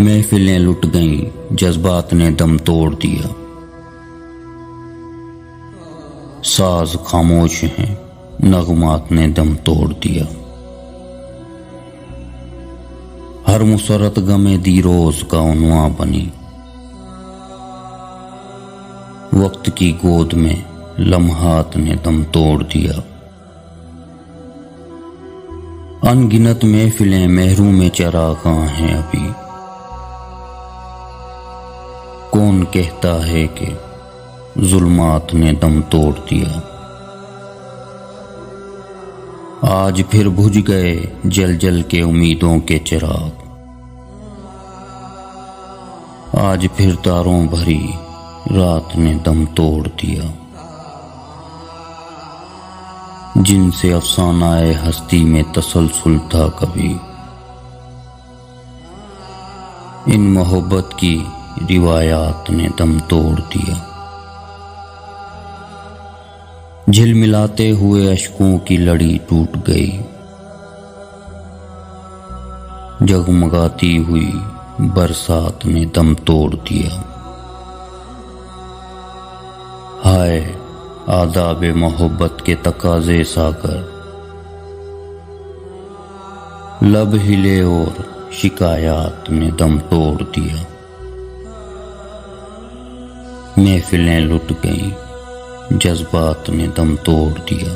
محفلیں لٹ گئیں، جذبات نے دم توڑ دیا۔ ساز خاموش ہیں، نغمات نے دم توڑ دیا۔ ہر مسرت غم دیروز کا عنواں بنی، وقت کی گود میں لمحات نے دم توڑ دیا۔ ان گنت محفلیں محروم چراغاں ہیں ابھی، کون کہتا ہے کہ ظلمات نے دم توڑ دیا۔ آج پھر بجھ گئے جل جل کے امیدوں کے چراغ، آج پھر تاروں بھری رات نے دم توڑ دیا۔ جن سے افسانہ ہستی میں تسلسل تھا کبھی، ان محبت کی روایات نے دم توڑ دیا۔ جھلملاتے ہوئے اشکوں کی لڑی ٹوٹ گئی، جگمگاتی ہوئی برسات نے دم توڑ دیا۔ ہائے آداب محبت کے تقاضے ساگر، لب ہلے اور شکایات نے دم توڑ دیا۔ محفلیں لٹ گئیں، جذبات نے دم توڑ دیا۔